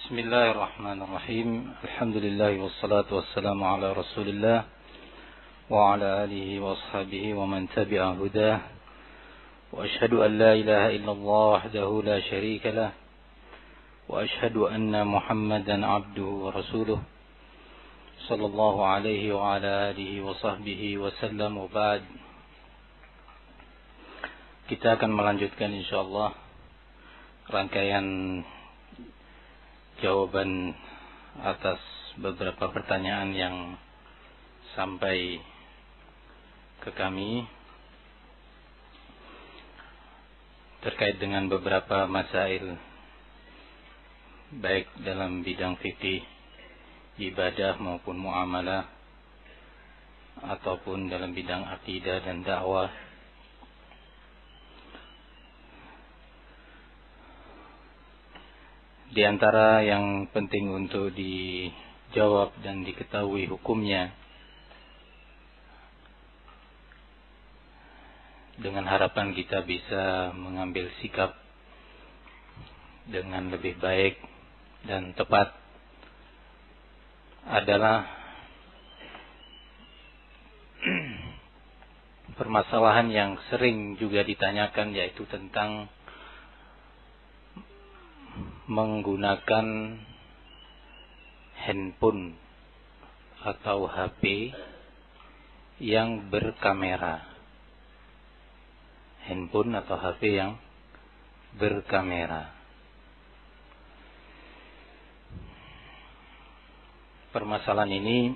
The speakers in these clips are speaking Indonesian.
Bismillahirrahmanirrahim. Alhamdulillah wassalatu wassalamu ala Rasulillah wa ala alihi wa ashabihi wa man tabi'a hudah. Wa ashhadu an la ilaha illallah wahdahu la syarika lah. Wa ashhadu anna Muhammadan abduhu wa rasuluh. Sallallahu alaihi wa ala alihi wa sahbihi wa sallam wa ba'd. Kita akan melanjutkan insyaallah rangkaian jawaban atas beberapa pertanyaan yang sampai ke kami terkait dengan beberapa masail baik dalam bidang fikih, ibadah maupun muamalah ataupun dalam bidang akidah dan dakwah. Di antara yang penting untuk dijawab dan diketahui hukumnya dengan harapan kita bisa mengambil sikap dengan lebih baik dan tepat adalah permasalahan yang sering juga ditanyakan, yaitu tentang menggunakan handphone atau HP yang berkamera. Handphone atau HP yang berkamera. Permasalahan ini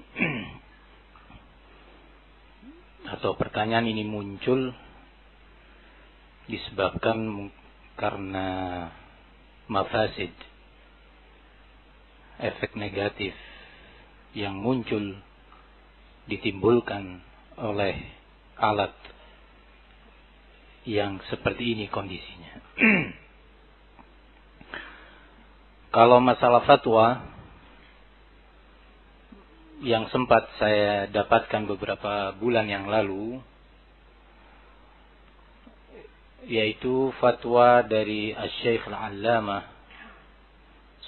atau pertanyaan ini muncul disebabkan karena mafasid, efek negatif yang muncul ditimbulkan oleh alat yang seperti ini kondisinya. Kalau masalah fatwa yang sempat saya dapatkan beberapa bulan yang lalu, yaitu fatwa dari Asy-Syaikh Al-Allamah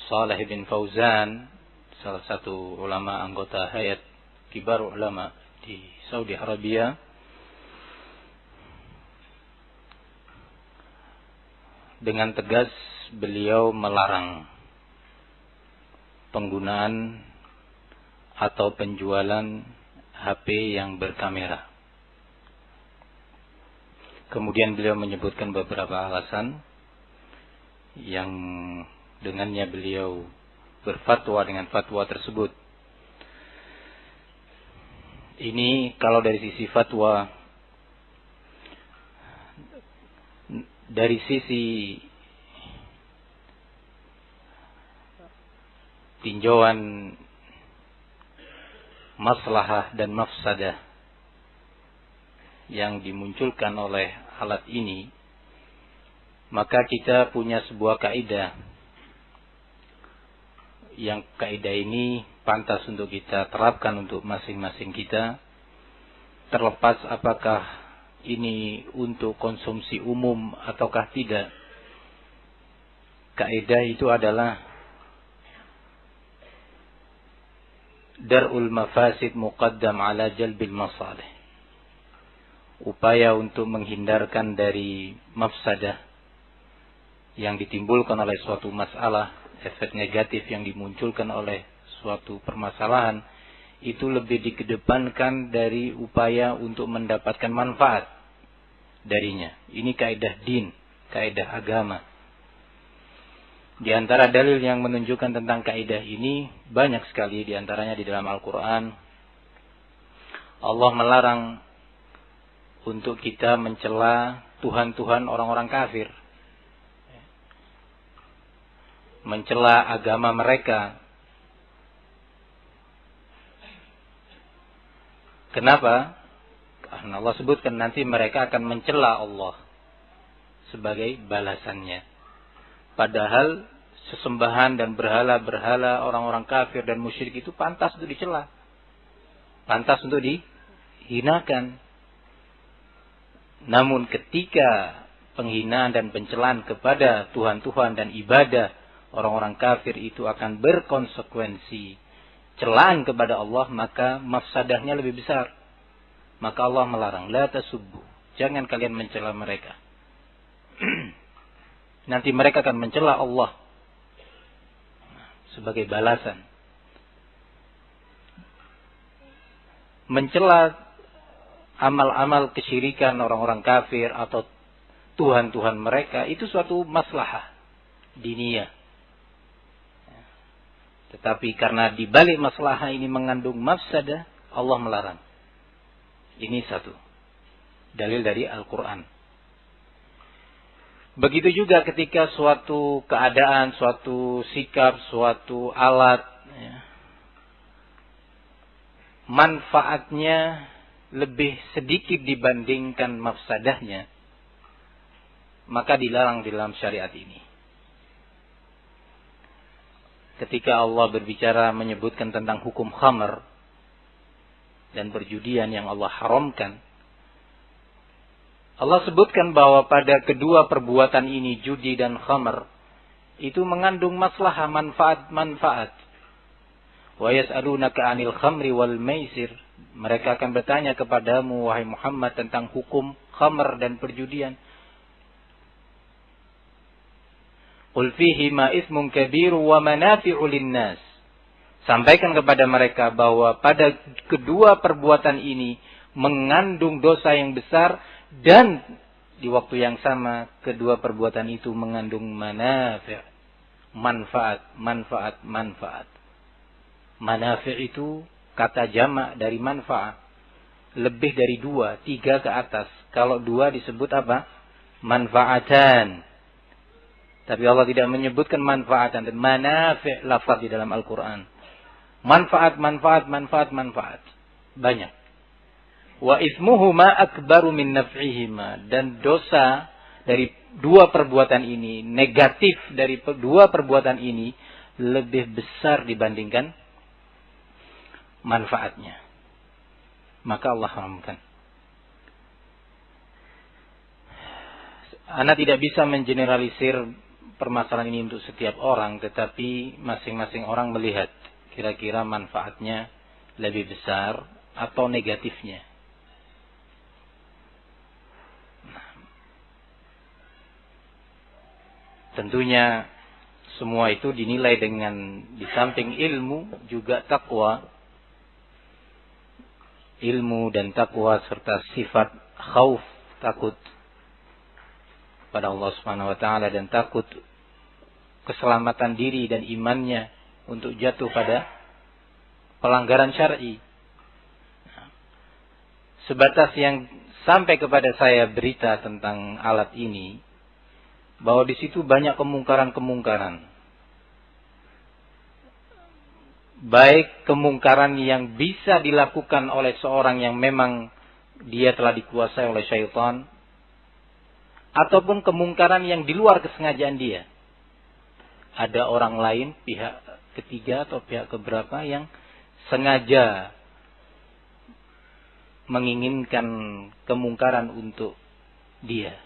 Shalih bin Fauzan, salah satu ulama anggota Hayat Kibar Ulama di Saudi Arabia, dengan tegas beliau melarang penggunaan atau penjualan HP yang berkamera. Kemudian beliau menyebutkan beberapa alasan yang dengannya beliau berfatwa dengan fatwa tersebut. Ini kalau dari sisi fatwa, dari sisi tinjauan maslahah dan mafsadah yang dimunculkan oleh alat ini, maka kita punya sebuah kaidah yang kaidah ini pantas untuk kita terapkan untuk masing-masing kita, terlepas apakah ini untuk konsumsi umum ataukah tidak. Kaidah itu adalah dar'ul mafasid muqaddam ala jalbil masalih. Upaya untuk menghindarkan dari mafsadah yang ditimbulkan oleh suatu masalah, efek negatif yang dimunculkan oleh suatu permasalahan, itu lebih dikedepankan dari upaya untuk mendapatkan manfaat darinya. Ini kaidah din, kaidah agama. Di antara dalil yang menunjukkan tentang kaidah ini banyak sekali, di antaranya di dalam Al-Quran. Allah melarang untuk kita mencela Tuhan-Tuhan orang-orang kafir, mencela agama mereka. Kenapa? Karena Allah sebutkan nanti mereka akan mencela Allah sebagai balasannya. Padahal sesembahan dan berhala-berhala orang-orang kafir dan musyrik itu pantas untuk dicela, pantas untuk dihinakan. Namun ketika penghinaan dan pencelaan kepada Tuhan-Tuhan dan ibadah orang-orang kafir itu akan berkonsekuensi celaan kepada Allah, maka mafsadahnya lebih besar. Maka Allah melarang, la tasubbu, jangan kalian mencela mereka. Nanti mereka akan mencela Allah sebagai balasan. Mencela amal-amal kesyirikan orang-orang kafir atau Tuhan-Tuhan mereka itu suatu maslahah diniyah. Tetapi karena di balik maslahah ini mengandung mafsadah, Allah melarang. Ini satu dalil dari Al-Quran. Begitu juga ketika suatu keadaan, suatu sikap, suatu alat, manfaatnya lebih sedikit dibandingkan mafsadahnya, maka dilarang di dalam syariat ini. Ketika Allah berbicara menyebutkan tentang hukum khamr dan perjudian yang Allah haramkan, Allah sebutkan bahwa pada kedua perbuatan ini, judi dan khamr, itu mengandung maslahah, manfaat-manfaat. Wa yas'alunaka 'anil khamri wal maisir. Mereka akan bertanya kepadamu, wahai Muhammad, tentang hukum khamr dan perjudian. Qul fihi ma ismun kabir wa manafi'u linnas. Sampaikan kepada mereka bahwa pada kedua perbuatan ini mengandung dosa yang besar, dan di waktu yang sama kedua perbuatan itu mengandung manafi', manfaat. Manafi' itu kata jamak dari manfaat. Lebih dari 2, 3 ke atas. Kalau 2 disebut apa? Manfaatan. Tapi Allah tidak menyebutkan manfaatan. Dan manafi' lafaz di dalam Al-Quran. Manfaat. Banyak. Wa ismuhuma akbaru min naf'ihima. Dan dosa dari dua perbuatan ini, negatif dari dua perbuatan ini, lebih besar dibandingkan manfaatnya. Maka Allah haramkan. Anda tidak bisa mengeneralisir permasalahan ini untuk setiap orang, tetapi masing-masing orang melihat kira-kira manfaatnya lebih besar atau negatifnya. Tentunya semua itu dinilai dengan, di samping ilmu juga takwa. Ilmu dan takwa serta sifat khauf, takut pada Allah Subhanahu wa taala, dan takut keselamatan diri dan imannya untuk jatuh pada pelanggaran syar'i. Sebatas yang sampai kepada saya berita tentang alat ini, bahwa di situ banyak kemungkaran-kemungkaran. Baik kemungkaran yang bisa dilakukan oleh seorang yang memang dia telah dikuasai oleh syaitan, ataupun kemungkaran yang di luar kesengajaan dia. Ada orang lain, pihak ketiga atau pihak keberapa yang sengaja menginginkan kemungkaran untuk dia.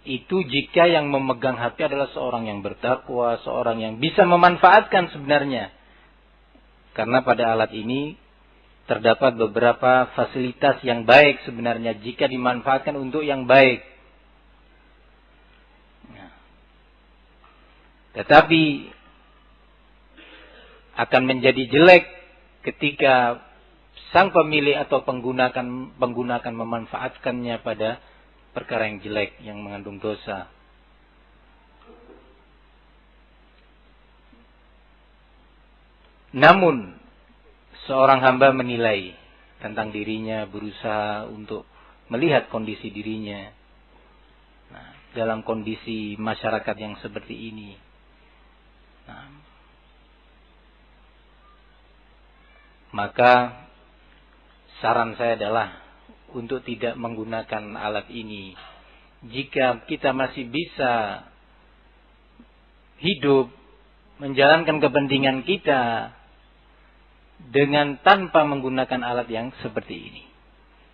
Itu jika yang memegang hati adalah seorang yang bertakwa, seorang yang bisa memanfaatkan sebenarnya. Karena pada alat ini terdapat beberapa fasilitas yang baik sebenarnya jika dimanfaatkan untuk yang baik. Tetapi akan menjadi jelek ketika sang pemilik atau penggunakan memanfaatkannya pada perkara yang jelek, yang mengandung dosa. Namun seorang hamba menilai tentang dirinya, berusaha untuk melihat kondisi dirinya dalam kondisi masyarakat yang seperti ini. Maka saran saya adalah untuk tidak menggunakan alat ini. Jika kita masih bisa hidup, menjalankan kepentingan kita dengan tanpa menggunakan alat yang seperti ini.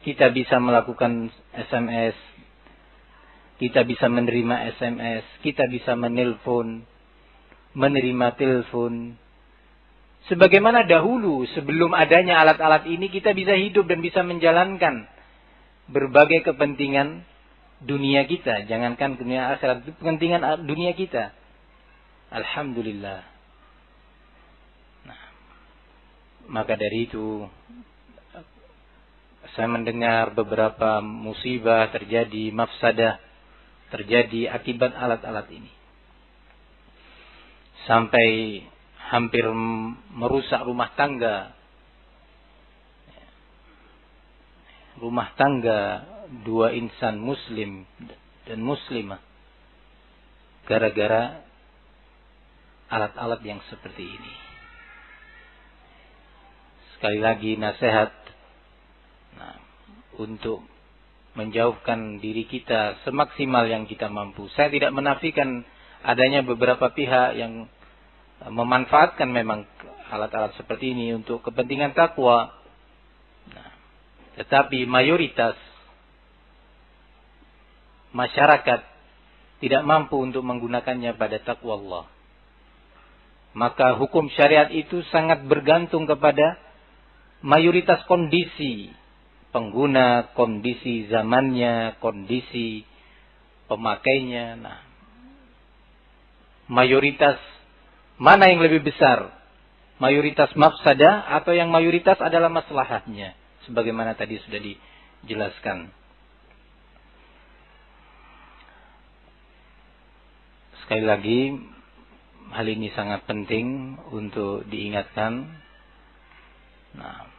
Kita bisa melakukan SMS, kita bisa menerima SMS, kita bisa menelpon, menerima telepon. Sebagaimana dahulu sebelum adanya alat-alat ini kita bisa hidup dan bisa menjalankan berbagai kepentingan dunia kita. Jangankan dunia akhirat, kepentingan dunia kita. Alhamdulillah. Nah, maka dari itu saya mendengar beberapa musibah terjadi, mafsadah terjadi akibat alat-alat ini. Sampai hampir merusak rumah tangga. Rumah tangga dua insan muslim dan muslimah. Gara-gara alat-alat yang seperti ini. Sekali lagi nasihat. Nah, untuk menjauhkan diri kita semaksimal yang kita mampu. Saya tidak menafikan adanya beberapa pihak yang memanfaatkan memang alat-alat seperti ini untuk kepentingan takwa. Nah, tetapi mayoritas masyarakat tidak mampu untuk menggunakannya pada takwa Allah. Maka hukum syariat itu sangat bergantung kepada mayoritas kondisi pengguna, kondisi zamannya, kondisi pemakainya. Nah, mayoritas mana yang lebih besar? Mayoritas mafsadah atau yang mayoritas adalah maslahatnya? Sebagaimana tadi sudah dijelaskan. Sekali lagi, hal ini sangat penting untuk diingatkan. Nah,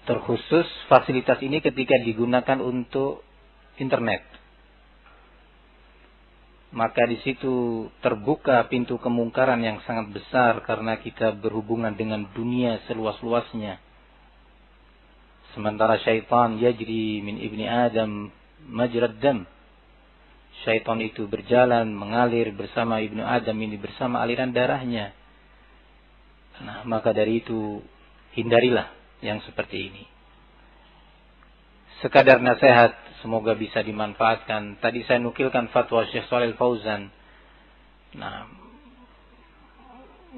terkhusus fasilitas ini ketika digunakan untuk internet. Maka di situ terbuka pintu kemungkaran yang sangat besar karena kita berhubungan dengan dunia seluas-luasnya. Sementara syaitan yajri min ibni Adam majrad dam. Syaitan itu berjalan mengalir bersama ibnu Adam ini, bersama aliran darahnya. Nah, maka dari itu hindarilah yang seperti ini. Sekadar nasihat, semoga bisa dimanfaatkan. Tadi saya nukilkan fatwa Syekh Shalih Fauzan. Nah,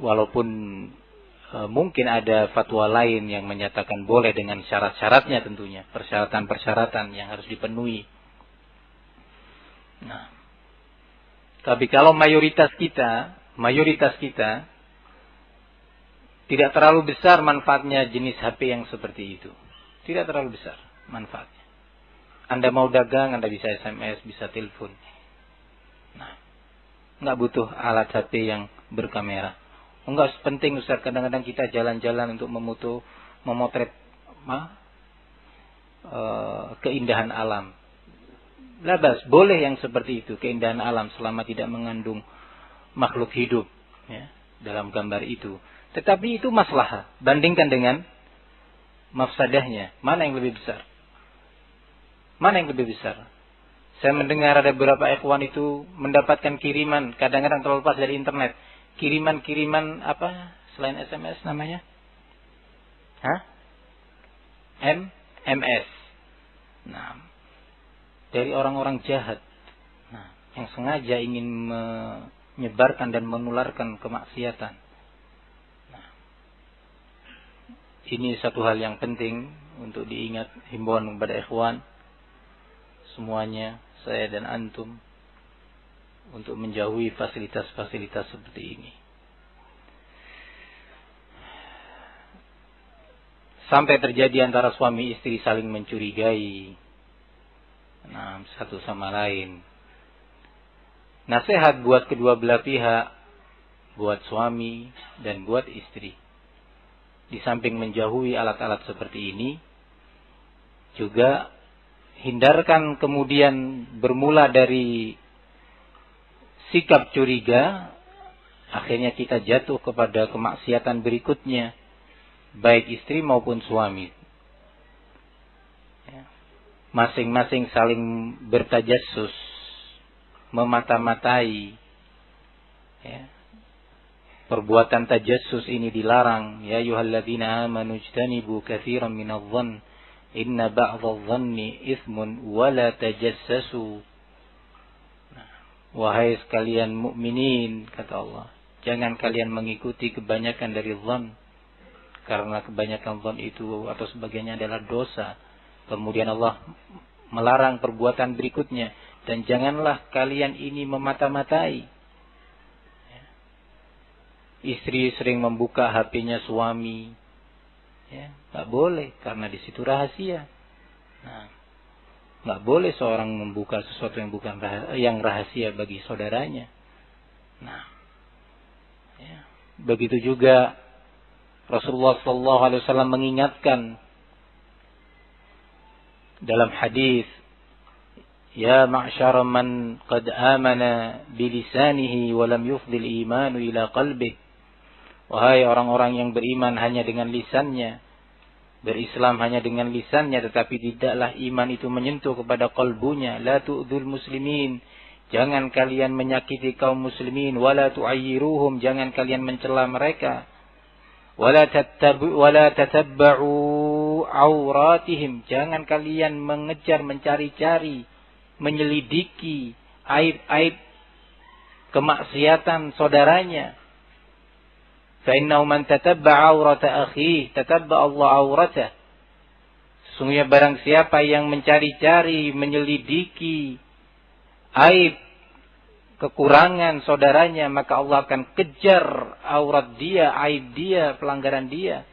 walaupun mungkin ada fatwa lain yang menyatakan boleh dengan syarat-syaratnya tentunya, persyaratan-persyaratan yang harus dipenuhi. Nah, tapi kalau mayoritas kita tidak terlalu besar manfaatnya jenis HP yang seperti itu. Tidak terlalu besar manfaatnya. Anda mau dagang, Anda bisa SMS, bisa telepon. Nah, nggak butuh alat HP yang berkamera. Enggak penting Ustaz, kadang-kadang kita jalan-jalan untuk memotret keindahan alam. Labas, boleh yang seperti itu, keindahan alam selama tidak mengandung makhluk hidup ya, dalam gambar itu. Tetapi itu maslahat. Bandingkan dengan mafsadahnya, mana yang lebih besar? Mana yang lebih besar? Saya mendengar ada beberapa ikhwan itu mendapatkan kiriman, kadang-kadang terlepas dari internet. Kiriman-kiriman apa selain SMS namanya? MS. Nah, dari orang-orang jahat. Nah, yang sengaja ingin menyebarkan dan menularkan kemaksiatan. Nah, ini satu hal yang penting untuk diingat, himbauan kepada ikhwan semuanya, saya dan antum, untuk menjauhi fasilitas-fasilitas seperti ini. Sampai terjadi antara suami istri saling mencurigai, nah, satu sama lain. Nasihat buat kedua belah pihak, buat suami dan buat istri. Di samping menjauhi alat-alat seperti ini, juga hindarkan kemudian bermula dari sikap curiga, akhirnya kita jatuh kepada kemaksiatan berikutnya, baik istri maupun suami. Masing-masing saling bertajassus, memata-matai. Ya. Perbuatan tajassus ini dilarang. Ya ayyuhalladzina amanu ijtanibu katsiran minadh-dhann Inna ba'dadh-dhanni itsmun wa la tajassasu. Wahai sekalian mukminin, kata Allah, jangan kalian mengikuti kebanyakan dari zon, karena kebanyakan zon itu atau sebagainya adalah dosa. Kemudian Allah melarang perbuatan berikutnya, dan janganlah kalian ini memata-matai. Istri sering membuka HP-nya suami, ya, nggak boleh, karena di situ rahasia. Nah, nggak boleh seorang membuka sesuatu yang bukan yang rahasia bagi saudaranya. Nah, ya. Begitu juga Rasulullah SAW mengingatkan dalam hadis, ya ma'syara man qad amana bilisanihi wa lam yufdil imanu ila qalbih. Wahai orang-orang yang beriman hanya dengan lisannya, berislam hanya dengan lisannya, tetapi tidaklah iman itu menyentuh kepada kalbunya. La tu'dzul muslimin, jangan kalian menyakiti kaum muslimin. Wala tu'ayyiruhum, jangan kalian mencela mereka. Wala tatabba'u auratihim, jangan kalian mengejar, mencari-cari, menyelidiki aib-aib kemaksiatan saudaranya. Fa'innahu man tatabba'a aurata akhihi tatabba'a Allah auratah. Sesungguhnya barang siapa yang mencari-cari, menyelidiki aib, kekurangan saudaranya, maka Allah akan kejar aurat dia, aib dia, pelanggaran dia.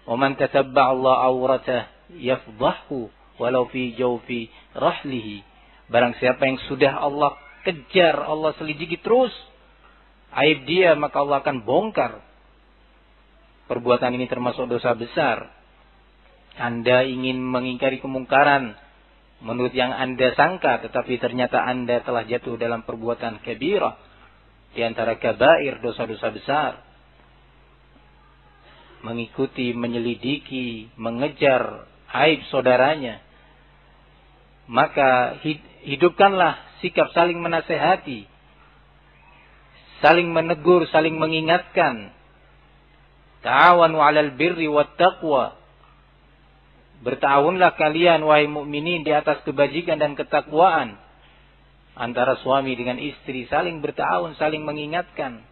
Wa man tatabba'a Allah auratah yafdahu walau fi jawfi rahlihi. Barang siapa yang sudah Allah kejar, Allah selidiki terus aib dia, maka Allah akan bongkar. Perbuatan ini termasuk dosa besar. Anda ingin mengingkari kemungkaran menurut yang Anda sangka, tetapi ternyata Anda telah jatuh dalam perbuatan kabirah, di antara kabair, dosa-dosa besar. Mengikuti, menyelidiki, mengejar aib saudaranya. Maka hidupkanlah sikap saling menasehati, saling menegur, saling mengingatkan. Ta'awanu 'alal birri wat taqwa. Bertawunlah kalian wahai mukminin di atas kebajikan dan ketakwaan. Antara suami dengan istri saling bertawun, saling mengingatkan.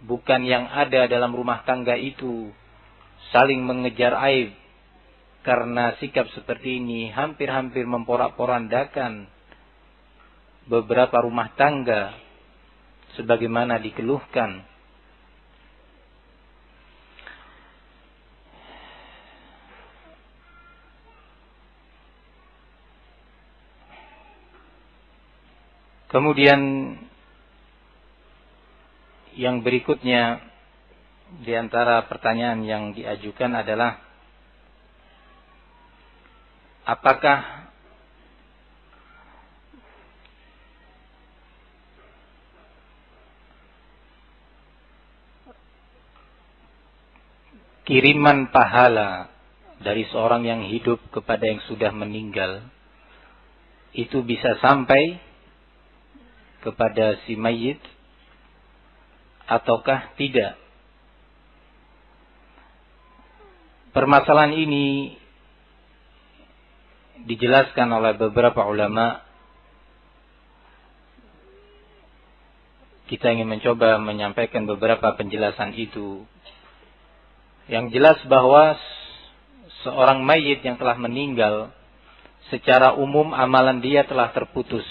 Bukan yang ada dalam rumah tangga itu saling mengejar aib. Karena sikap seperti ini hampir-hampir memporak-porandakan beberapa rumah tangga sebagaimana dikeluhkan. Kemudian yang berikutnya di antara pertanyaan yang diajukan adalah, apakah kiriman pahala dari seorang yang hidup kepada yang sudah meninggal itu bisa sampai kepada si mayit ataukah tidak? Permasalahan ini dijelaskan oleh beberapa ulama. Kita ingin mencoba menyampaikan beberapa penjelasan itu. Yang jelas bahwa seorang mayit yang telah meninggal, secara umum amalan dia telah terputus.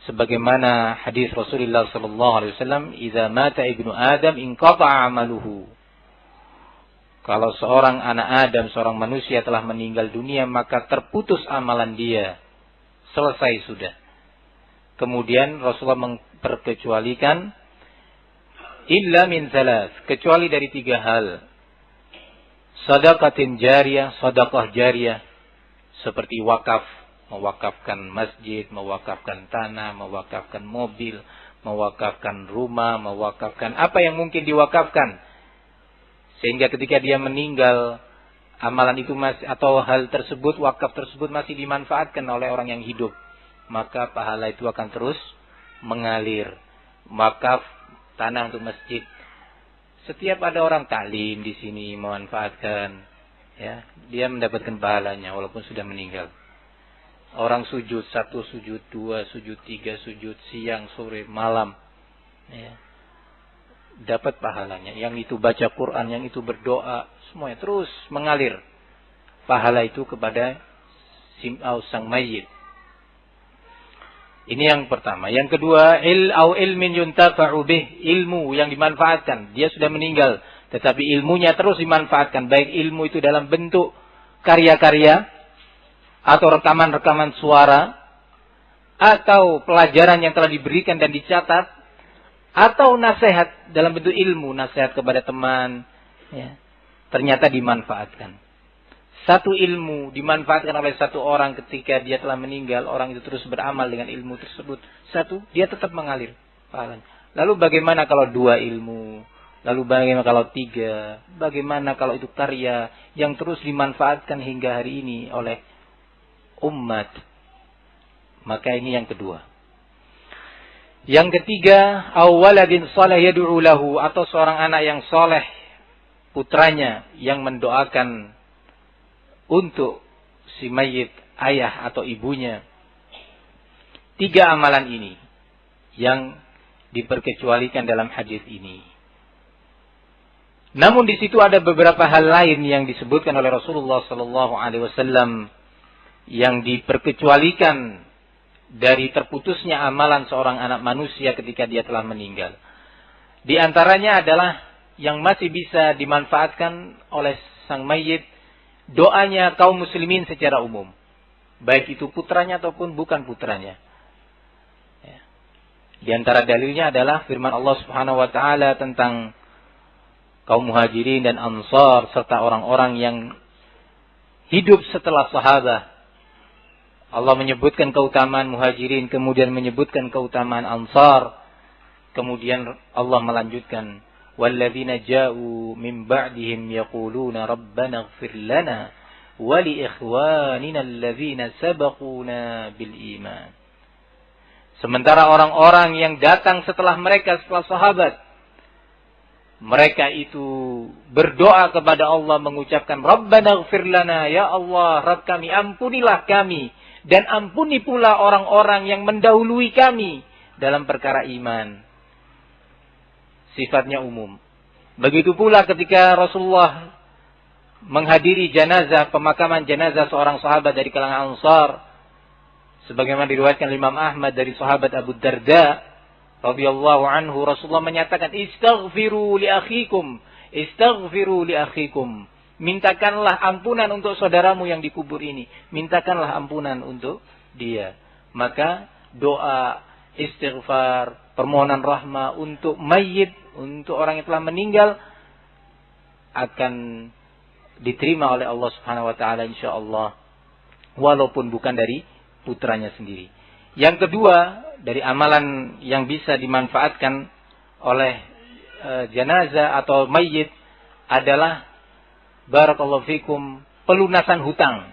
Sebagaimana hadis Rasulullah SAW, "Idza mata ibnu Adam inqata'a 'amaluhu." Kalau seorang anak Adam, seorang manusia telah meninggal dunia, maka terputus amalan dia. Selesai sudah. Kemudian Rasulullah memperkecualikan, illa min thalath, kecuali dari 3 hal. Sadaqatin jariyah, sedekah jariyah, seperti wakaf, mewakafkan masjid, mewakafkan tanah, mewakafkan mobil, mewakafkan rumah, mewakafkan apa yang mungkin diwakafkan. Sehingga ketika dia meninggal, amalan itu masih, atau hal tersebut, wakaf tersebut masih dimanfaatkan oleh orang yang hidup. Maka pahala itu akan terus mengalir. Wakaf tanah untuk masjid, Setiap ada orang taklim di sini memanfaatkan, ya, dia mendapatkan pahalanya walaupun sudah meninggal. Orang sujud 1, sujud 2, sujud 3, sujud siang, sore, malam, ya, dapat pahalanya. Yang itu baca Quran, yang itu berdoa, semuanya terus mengalir pahala itu kepada sang mayit. Ini yang pertama. Yang kedua, ilmin yuntafa'u bih, ilmu yang dimanfaatkan. Dia sudah meninggal, tetapi ilmunya terus dimanfaatkan. Baik ilmu itu dalam bentuk karya-karya, atau rekaman-rekaman suara, atau pelajaran yang telah diberikan dan dicatat, atau nasihat dalam bentuk ilmu, nasihat kepada teman, ya, ternyata dimanfaatkan. Satu ilmu dimanfaatkan oleh satu orang ketika dia telah meninggal, orang itu terus beramal dengan ilmu tersebut. Satu, dia tetap mengalir pahalanya. Lalu bagaimana kalau 2 ilmu? Lalu bagaimana kalau 3? Bagaimana kalau itu karya yang terus dimanfaatkan hingga hari ini oleh umat? Maka ini yang kedua. Yang ketiga, awaladin saleh yad'u lahu, atau seorang anak yang soleh, putranya yang mendoakan untuk si mayit, ayah atau ibunya. 3 amalan ini yang diperkecualikan dalam hadis ini. Namun di situ ada beberapa hal lain yang disebutkan oleh Rasulullah sallallahu alaihi wasallam yang diperkecualikan dari terputusnya amalan seorang anak manusia ketika dia telah meninggal. Di antaranya adalah yang masih bisa dimanfaatkan oleh sang mayit, doanya kaum muslimin secara umum, baik itu putranya ataupun bukan putranya. Ya. Di antara dalilnya adalah firman Allah Subhanahu wa taala tentang kaum muhajirin dan ansar serta orang-orang yang hidup setelah sahabat. Allah menyebutkan keutamaan muhajirin, kemudian menyebutkan keutamaan ansar, kemudian Allah melanjutkan, وَالَّذِينَ جَاءُوا مِنْ بَعْدِهِمْ يَقُولُونَ رَبَّنَا اغْفِرْ لَنَا وَلِإِخْوَانِنَا الَّذِينَ سَبَقُونَا بِالْإِيمَانِ. Sementara orang-orang yang datang setelah mereka, setelah sahabat, mereka itu berdoa kepada Allah mengucapkan, Rabbana ighfir lana, ya Allah, Rabb kami, ampunilah kami, dan ampuni pula orang-orang yang mendahului kami dalam perkara iman. Sifatnya umum. Begitu pula ketika Rasulullah menghadiri jenazah, pemakaman jenazah seorang sahabat dari kalangan Ansar, sebagaimana diriwayatkan Imam Ahmad dari sahabat Abu Darda radhiyallahu anhu, Rasulullah menyatakan, istaghfiru li akhikum, istaghfiru li akhikum. Mintakanlah ampunan untuk saudaramu yang dikubur ini. Mintakanlah ampunan untuk dia. Maka doa, istighfar, permohonan rahmah untuk mayit, untuk orang yang telah meninggal, akan diterima oleh Allah Subhanahu wa taala insyaallah, walaupun bukan dari putranya sendiri. Yang kedua, dari amalan yang bisa dimanfaatkan oleh jenazah atau mayit adalah, barakallahu fikum, pelunasan hutang,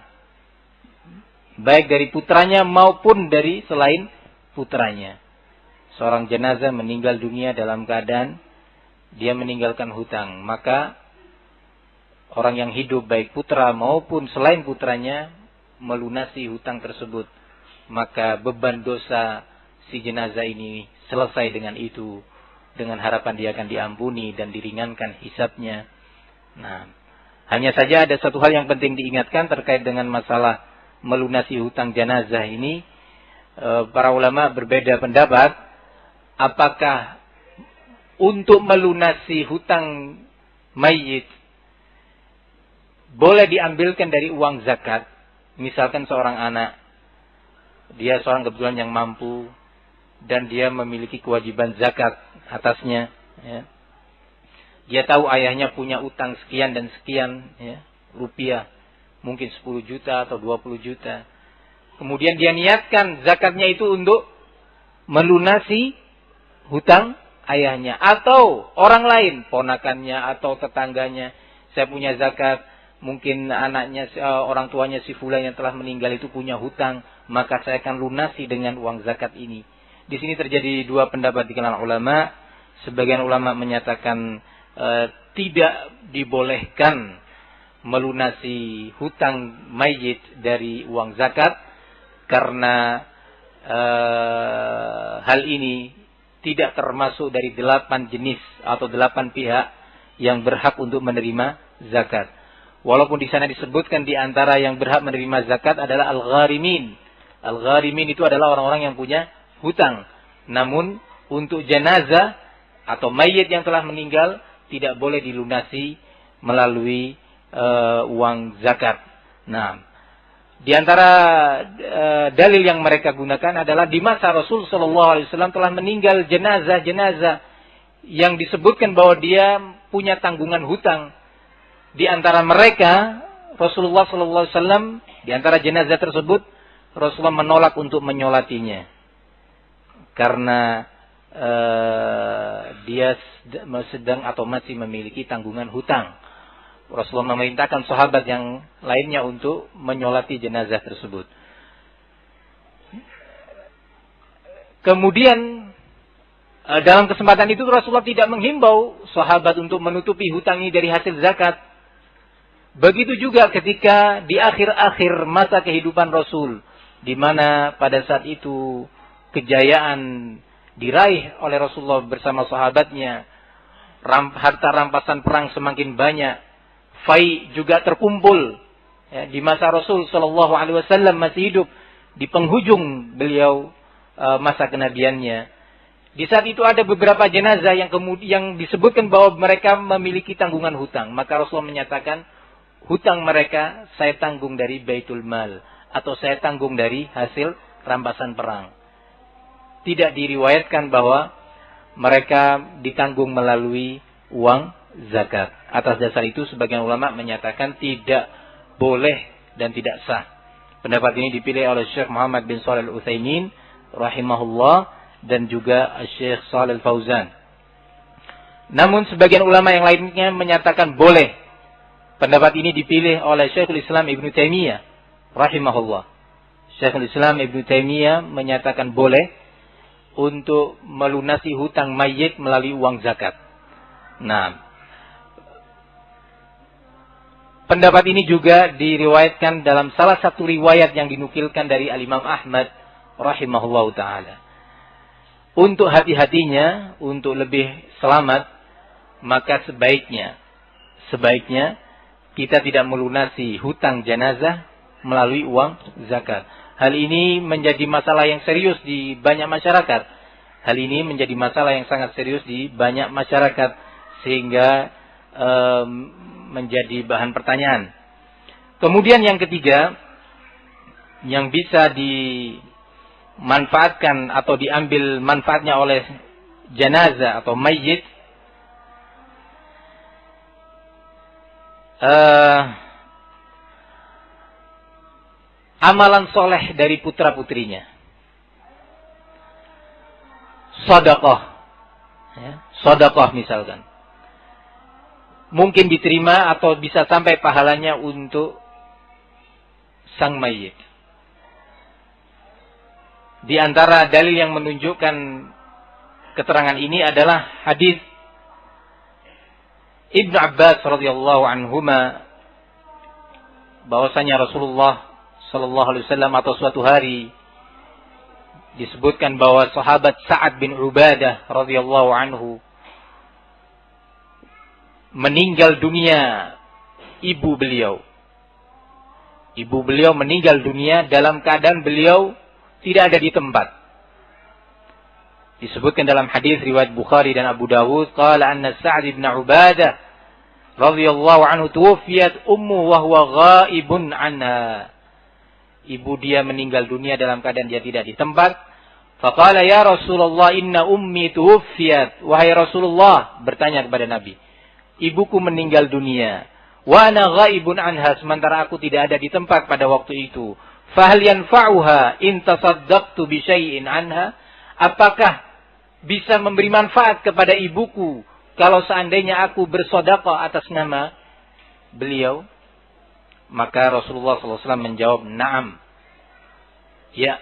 baik dari putranya maupun dari selain putranya. Seorang jenazah meninggal dunia dalam keadaan dia meninggalkan hutang, maka orang yang hidup, baik putra maupun selain putranya, melunasi hutang tersebut. Maka beban dosa si jenazah ini selesai dengan itu, dengan harapan dia akan diampuni dan diringankan hisabnya. Nah, hanya saja ada satu hal yang penting diingatkan terkait dengan masalah melunasi hutang jenazah ini. Para ulama berbeda pendapat, apakah untuk melunasi hutang mayit boleh diambilkan dari uang zakat. Misalkan seorang anak, dia seorang kebetulan yang mampu dan dia memiliki kewajiban zakat atasnya, ya. Dia tahu ayahnya punya utang sekian dan sekian, ya, rupiah, mungkin 10 juta atau 20 juta. Kemudian dia niatkan zakatnya itu untuk melunasi hutang ayahnya atau orang lain, ponakannya atau tetangganya. Saya punya zakat, mungkin anaknya, orang tuanya si fulan yang telah meninggal itu punya hutang, maka saya akan lunasi dengan uang zakat ini. Di sini terjadi 2 pendapat di kalangan ulama. Sebagian ulama menyatakan tidak dibolehkan melunasi hutang mayit dari uang zakat, karena hal ini tidak termasuk dari 8 jenis atau 8 pihak yang berhak untuk menerima zakat. Walaupun di sana disebutkan di antara yang berhak menerima zakat adalah al-gharimin. Al-gharimin itu adalah orang-orang yang punya hutang. Namun untuk jenazah atau mayit yang telah meninggal tidak boleh dilunasi melalui uang zakat. Nah, di antara dalil yang mereka gunakan adalah di masa Rasul sallallahu alaihi wasallam telah meninggal jenazah-jenazah yang disebutkan bahwa dia punya tanggungan hutang. Di antara mereka Rasulullah sallallahu alaihi wasallam, di antara jenazah tersebut Rasulullah menolak untuk menyolatinya karena dia sedang atau masih memiliki tanggungan hutang. Rasulullah memerintahkan sahabat yang lainnya untuk menyolati jenazah tersebut. Kemudian dalam kesempatan itu Rasulullah tidak menghimbau sahabat untuk menutupi hutang ini dari hasil zakat. Begitu juga ketika di akhir-akhir masa kehidupan Rasul, di mana pada saat itu kejayaan diraih oleh Rasulullah bersama sahabatnya, harta rampasan perang semakin banyak, fai juga terkumpul. Ya, di masa Rasul Shallallahu Alaihi Wasallam masih hidup, di penghujung beliau masa kenabiannya. Di saat itu ada beberapa jenazah yang kemudian disebutkan bahwa mereka memiliki tanggungan hutang. Maka Rasulullah menyatakan, hutang mereka saya tanggung dari Baitul Mal, atau saya tanggung dari hasil rampasan perang. Tidak diriwayatkan bahwa mereka ditanggung melalui uang zakat. Atas dasar itu sebagian ulama menyatakan tidak boleh dan tidak sah. Pendapat ini dipilih oleh Syekh Muhammad bin Shalih Al-Utsaimin rahimahullah dan juga Syekh Shalih Al-Fauzan. Namun sebagian ulama yang lainnya menyatakan boleh. Pendapat ini dipilih oleh Syekhul Islam Ibnu Taimiyah rahimahullah. Syekhul Islam Ibnu Taimiyah menyatakan boleh untuk melunasi hutang mayit melalui uang zakat. Nah, pendapat ini juga diriwayatkan dalam salah satu riwayat yang dinukilkan dari Al-Imam Ahmad rahimahullahu ta'ala. Untuk hati-hatinya, untuk lebih selamat, maka sebaiknya kita tidak melunasi hutang jenazah melalui uang zakat. Hal ini menjadi masalah yang serius di banyak masyarakat. Hal ini menjadi masalah yang sangat serius di banyak masyarakat, sehingga menjadi bahan pertanyaan. Kemudian yang ketiga, yang bisa dimanfaatkan atau diambil manfaatnya oleh jenazah atau mayit, amalan soleh dari putra-putrinya. Sedekah. Ya, sedekah misalkan. Mungkin diterima atau bisa sampai pahalanya untuk sang mayit. Di antara dalil yang menunjukkan keterangan ini adalah hadis Ibnu Abbas radhiyallahu anhuma, bahwasanya Rasulullah sallallahu alaihi wasallam atau suatu hari disebutkan bahwa sahabat Sa'ad bin Ubadah radhiyallahu anhu meninggal dunia. Ibu beliau meninggal dunia dalam keadaan beliau tidak ada di tempat. Disebutkan dalam hadis riwayat Bukhari dan Abu Dawud, qala anna Sa'ad bin Ubadah radhiyallahu anhu tuwfiyat ummu wa huwa ghaibun anha. Ibu dia meninggal dunia dalam keadaan dia tidak di tempat. Faqala ya Rasulullah inna ummi tuwfiyat. Wahai Rasulullah, bertanya kepada Nabi, ibuku meninggal dunia. Wa ana ghaibun anha, sementara aku tidak ada di tempat pada waktu itu. Fahal yanfa'uha in tasaddaqtu bi syai'in anha? Apakah bisa memberi manfaat kepada ibuku kalau seandainya aku bersedekah atas nama beliau? Maka Rasulullah SAW menjawab, na'am. Ya,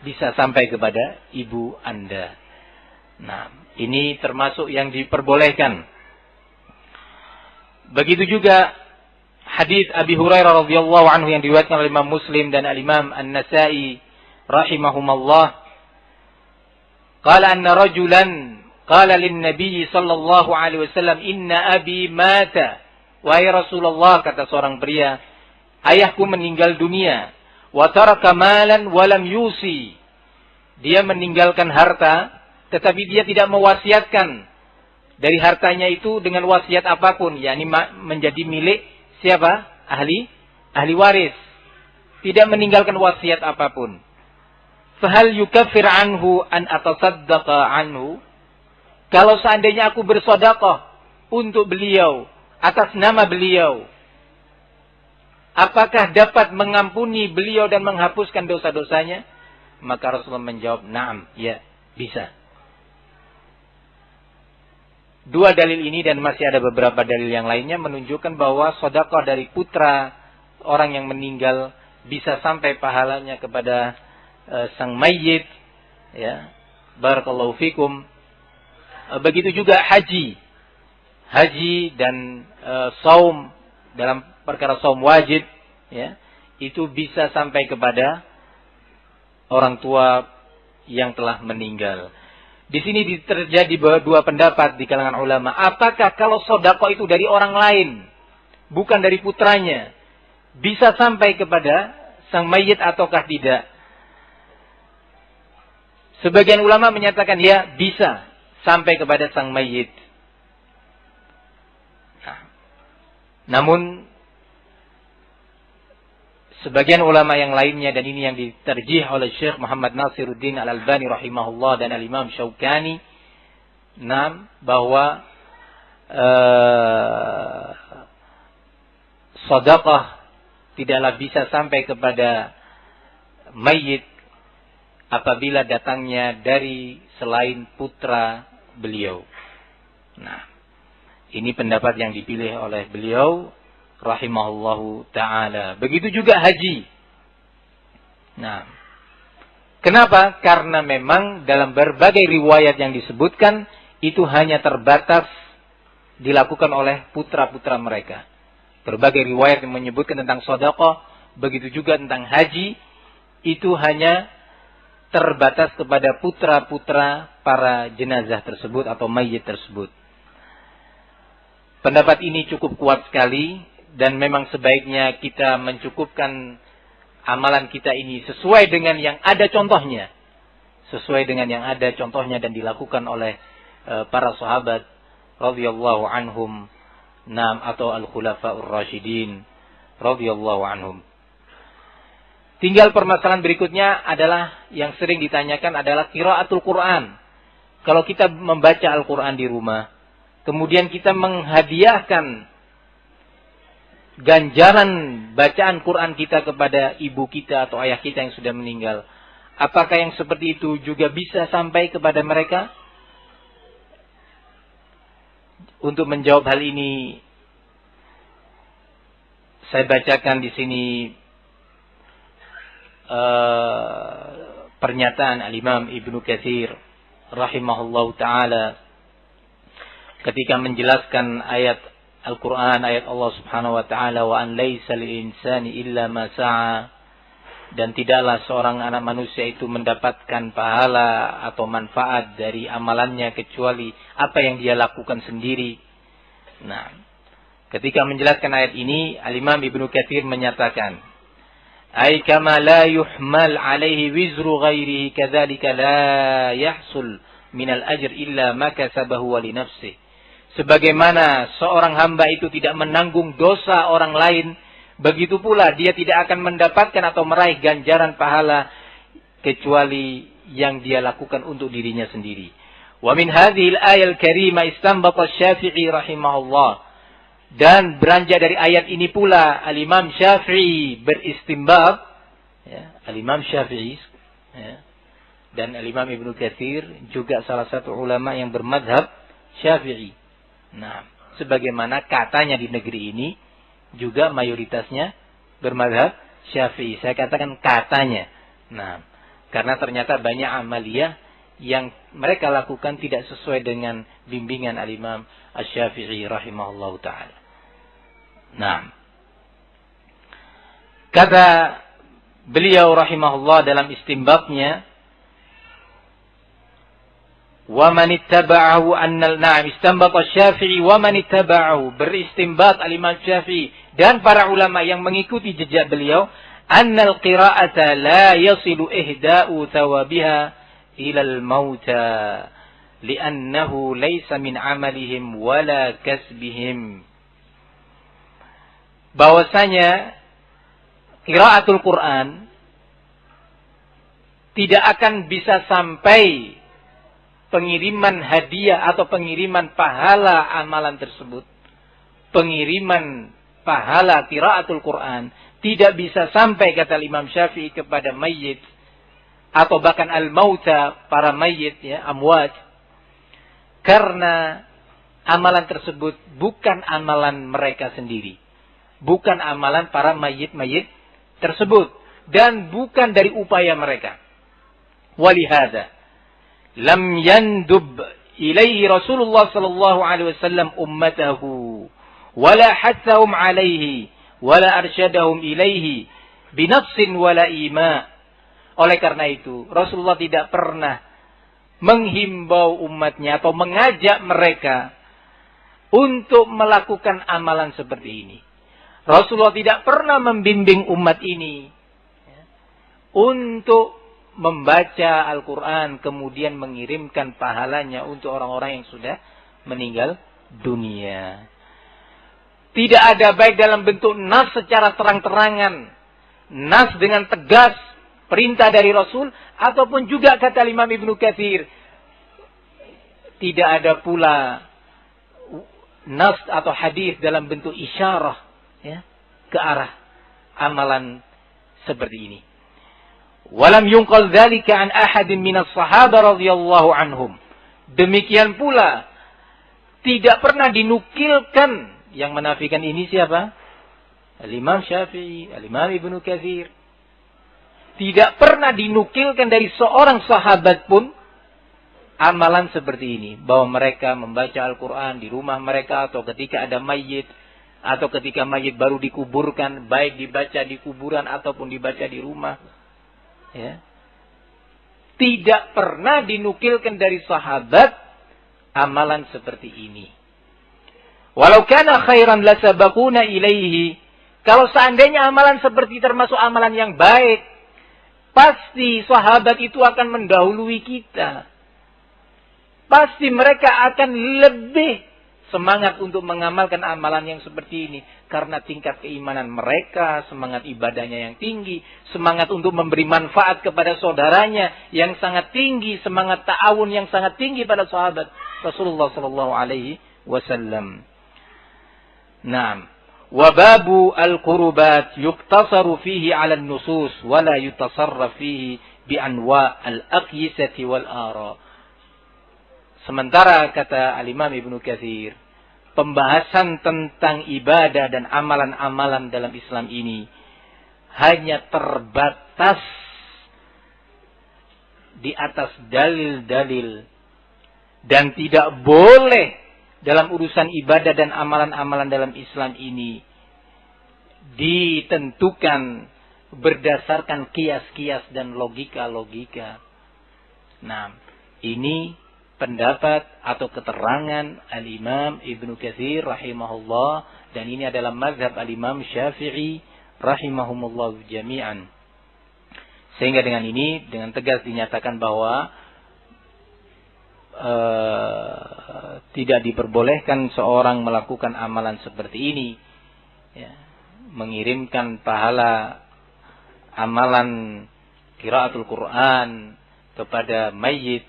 bisa sampai kepada ibu Anda. Nah, ini termasuk yang diperbolehkan. Begitu juga hadis Abi Hurairah radhiyallahu anhu yang diriwayatkan oleh Imam Muslim dan Al-Imam An-Nasa'i rahimahumallah. Qala anna rajulan qala lin-nabiy sallallahu alaihi wasallam inna abi mata. Wahai Rasulullah, kata seorang pria, ayahku meninggal dunia. Wa taraka malan wa lam yusi. Dia meninggalkan harta tetapi dia tidak mewasiatkan dari hartanya itu dengan wasiat apapun, yakni menjadi milik siapa? Ahli waris. Tidak meninggalkan wasiat apapun. Fahal yukaffir anhu an atasaddaqa anhu? Kalau seandainya aku bersedekah untuk beliau atas nama beliau, apakah dapat mengampuni beliau dan menghapuskan dosa-dosanya? Maka Rasulullah menjawab, "Na'am, ya, bisa." Dua dalil ini dan masih ada beberapa dalil yang lainnya menunjukkan bahwa sedekah dari putra orang yang meninggal bisa sampai pahalanya kepada sang mayit, ya. Barakallahu fikum. Begitu juga haji dan saum dalam perkara saum wajib, ya, itu bisa sampai kepada orang tua yang telah meninggal. Di sini terjadi dua pendapat di kalangan ulama. Apakah kalau sedekah itu dari orang lain, bukan dari putranya, bisa sampai kepada sang mayit ataukah tidak? Sebagian ulama menyatakan ya, bisa sampai kepada sang mayit. Namun sebagian ulama yang lainnya, dan ini yang diterjih oleh Syekh Muhammad Nasiruddin Al-Albani rahimahullah dan Al-Imam Syaukani, bahwa sedekah tidaklah bisa sampai kepada mayit apabila datangnya dari selain putra beliau. Nah, ini pendapat yang dipilih oleh beliau rahimahullahu ta'ala. Begitu juga haji. Nah, kenapa? Karena memang dalam berbagai riwayat yang disebutkan, itu hanya terbatas dilakukan oleh putra-putra mereka. Berbagai riwayat yang menyebutkan tentang sedekah, begitu juga tentang haji, itu hanya terbatas kepada putra-putra para jenazah tersebut atau mayit tersebut. Pendapat ini cukup kuat sekali, dan memang sebaiknya kita mencukupkan amalan kita ini sesuai dengan yang ada contohnya. Sesuai dengan yang ada contohnya dan dilakukan oleh para sahabat radhiyallahu anhum, atau al-khulafaur rasyidin radhiyallahu anhum. Tinggal permasalahan berikutnya adalah yang sering ditanyakan adalah qiraatul Quran. Kalau kita membaca Al-Quran di rumah, kemudian kita menghadiahkan ganjaran bacaan Quran kita kepada ibu kita atau ayah kita yang sudah meninggal, apakah yang seperti itu juga bisa sampai kepada mereka? Untuk menjawab hal ini, saya bacakan di sini pernyataan Al-Imam Ibnu Katsir rahimahullahu ta'ala ketika menjelaskan ayat Al-Quran, ayat Allah subhanahu wa ta'ala, wa an laysa lil insani illa ma sa'a, dan tidaklah seorang anak manusia itu mendapatkan pahala atau manfaat dari amalannya kecuali apa yang dia lakukan sendiri. Nah, ketika menjelaskan ayat ini, Al-Imam Ibnu Katsir menyatakan, ay kama la yuhmal alaihi wizru ghairihi kadzalika la yahsul minal ajr illa ma kasabahu wa li nafsihi. Sebagaimana seorang hamba itu tidak menanggung dosa orang lain, begitu pula dia tidak akan mendapatkan atau meraih ganjaran pahala kecuali yang dia lakukan untuk dirinya sendiri. Wa min hadhil ayal karimah istanbata Syafi'i rahimahullah. Dan beranjak dari ayat ini pula Al-Imam Syafi'i beristinbat, ya, Al-Imam Syafi'i, ya, dan Al-Imam Ibnu Katsir juga salah satu ulama yang bermadhab Syafi'i. Nah, sebagaimana katanya di negeri ini juga mayoritasnya bermadhab Syafi'i. Saya katakan katanya. Nah, karena ternyata banyak amaliyah yang mereka lakukan tidak sesuai dengan bimbingan Al-Imam Asy-Syafi'i rahimahullahu ta'ala. Nah, kata beliau rahimahullah dalam istinbatnya, wa man ittaba'ahu annal na'am istanbat asy-Syafi'i wa man ittaba'ahu, beristinbat al-Imam Syafi'i dan para ulama yang mengikuti jejak beliau, annal qira'ata la yasilu ihda'u thawabiha ila al-mauta li'annahu laysa min 'amalihim wala kasbihim. Bahwasanya qiraatul Quran tidak akan bisa sampai pengiriman hadiah atau pengiriman pahala amalan tersebut, pengiriman pahala qiraatul Quran tidak bisa sampai, kata Imam Syafi'i, kepada mayit atau bahkan al-mauta, para mayit, ya, amwat, karena amalan tersebut bukan amalan mereka sendiri, bukan amalan para mayit-mayit tersebut, dan bukan dari upaya mereka. Walihada lam yandub ilaihi Rasulullah sallallahu alaihi wasallam ummatahu wala hathahum alaihi wala arsyadahum ilaihi binafsin wala ima. Oleh karena itu Rasulullah tidak pernah menghimbau umatnya atau mengajak mereka untuk melakukan amalan seperti ini. Rasulullah tidak pernah membimbing umat ini untuk membaca Al-Quran kemudian mengirimkan pahalanya untuk orang-orang yang sudah meninggal dunia. Tidak ada, baik dalam bentuk nas secara terang-terangan, nas dengan tegas, perintah dari Rasul, ataupun juga kata Imam Ibnu Katsir, tidak ada pula nas atau hadis dalam bentuk isyarah, ya, ke arah amalan seperti ini. Walam yunqal dzalika an ahadin minas sahaba radhiyallahu anhum. Demikian pula tidak pernah dinukilkan, yang menafikan ini siapa? Al-Imam Syafi'i, Al-Imam Ibnu Katsir. Tidak pernah dinukilkan dari seorang sahabat pun amalan seperti ini, bahwa mereka membaca Al-Quran di rumah mereka atau ketika ada mayit, atau ketika mayit baru dikuburkan, baik dibaca di kuburan ataupun dibaca di rumah. Ya. Tidak pernah dinukilkan dari sahabat amalan seperti ini. Walau kana khairan lasabaquna ilaihi. Kalau seandainya amalan seperti termasuk amalan yang baik, pasti sahabat itu akan mendahului kita. Pasti mereka akan lebih semangat untuk mengamalkan amalan yang seperti ini. Karena tingkat keimanan mereka, semangat ibadahnya yang tinggi, semangat untuk memberi manfaat kepada saudaranya yang sangat tinggi, semangat ta'awun yang sangat tinggi pada sahabat Rasulullah sallallahu alaihi wasallam. Naam. Wa babu al-qurubat yuqtasaru fihi 'ala an-nusus wa la yutasarraf fihi bi anwa' al-aqyisati wal ara. Sementara kata Al-Imam Ibnu Katsir, pembahasan tentang ibadah dan amalan-amalan dalam Islam ini hanya terbatas di atas dalil-dalil, dan tidak boleh dalam urusan ibadah dan amalan-amalan dalam Islam ini ditentukan berdasarkan kias-kias dan logika-logika. Nah, ini pendapat atau keterangan Al-Imam Ibnu Katsir rahimahullah, dan ini adalah mazhab Al-Imam Syafi'i rahimahumullah jami'an. Sehingga dengan ini, dengan tegas dinyatakan bahwa tidak diperbolehkan seorang melakukan amalan seperti ini, ya, mengirimkan pahala amalan qiraatul Quran kepada mayit,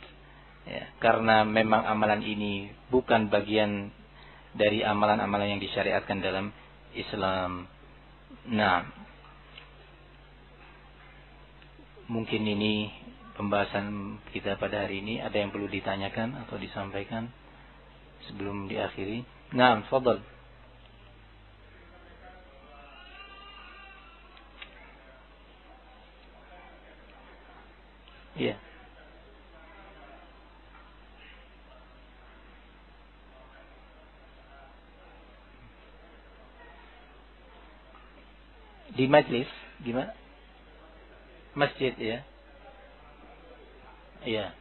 ya, karena memang amalan ini bukan bagian dari amalan-amalan yang disyariatkan dalam Islam. Nah, mungkin ini pembahasan kita pada hari ini. Ada yang perlu ditanyakan atau disampaikan sebelum diakhiri? Nah, fadhal. Iya. Di majlis gimana? Masjid ya. Iya.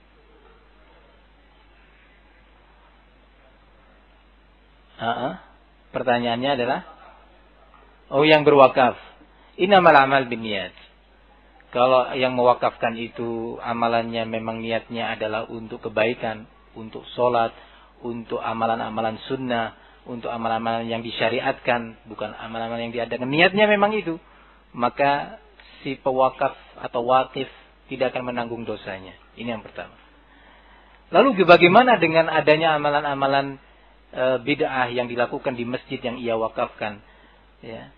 Pertanyaannya adalah, oh yang berwakaf. Innamal amal binniyat. Kalau yang mewakafkan itu amalannya memang niatnya adalah untuk kebaikan, untuk sholat, untuk amalan-amalan sunnah, untuk amalan-amalan yang disyariatkan, bukan amalan-amalan yang diadakan. Niatnya memang itu. Maka si pewakaf atau wakif tidak akan menanggung dosanya. Ini yang pertama. Lalu bagaimana dengan adanya amalan-amalan bid'ah yang dilakukan di masjid yang ia wakafkan? Ya.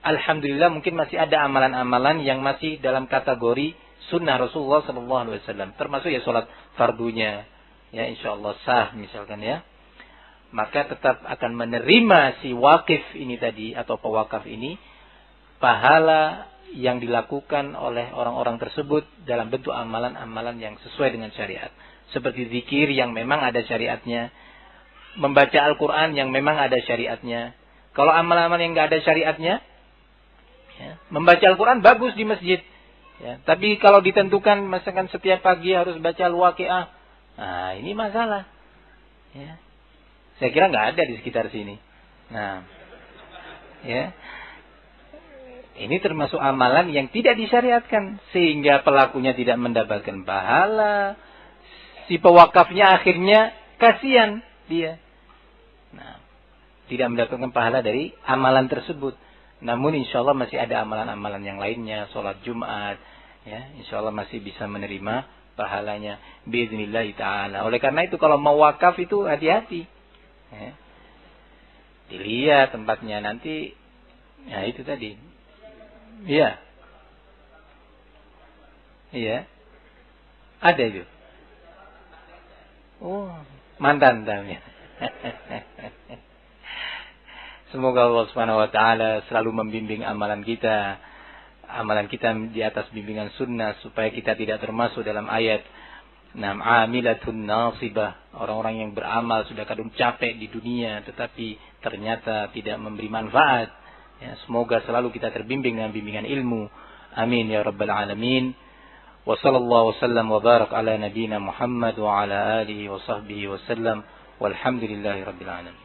Alhamdulillah mungkin masih ada amalan-amalan yang masih dalam kategori sunnah Rasulullah SAW. Termasuk ya sholat fardunya. Ya insyaallah sah misalkan ya. Maka tetap akan menerima si wakif ini tadi atau pewakaf ini pahala yang dilakukan oleh orang-orang tersebut dalam bentuk amalan-amalan yang sesuai dengan syariat. Seperti zikir yang memang ada syariatnya. Membaca Al-Quran yang memang ada syariatnya. Kalau amal-amal yang nggak ada syariatnya, ya, membaca Al-Quran bagus di masjid. Ya, tapi kalau ditentukan, misalkan setiap pagi harus baca Al-Waqi'ah, nah ini masalah. Ya. Saya kira nggak ada di sekitar sini. Nah, ya, ini termasuk amalan yang tidak disyariatkan, sehingga pelakunya tidak mendapatkan pahala. Si pewakafnya akhirnya kasihan dia. Nah, tidak mendapatkan pahala dari amalan tersebut. Namun insya Allah masih ada amalan-amalan yang lainnya. Sholat Jumat. Ya, insya Allah masih bisa menerima pahalanya. Biiznillah ta'ala. Oleh karena itu kalau mau wakaf itu hati-hati. Ya. Dilihat tempatnya nanti. Ya itu tadi. Iya. Iya. Ada itu. Oh, mantan namanya. Semoga Allah Subhanahu wa taala selalu membimbing amalan kita di atas bimbingan sunnah supaya kita tidak termasuk dalam ayat amilatun nasibah, orang-orang yang beramal sudah kadung capek di dunia tetapi ternyata tidak memberi manfaat. Ya, semoga selalu kita terbimbing dengan bimbingan ilmu. Amin ya rabbal alamin. Wa sallallahu wasallam wa barak ala nabiyyina Muhammad wa ala alihi wa sahbihi wasallam. Walhamdulillahi rabbil alamin.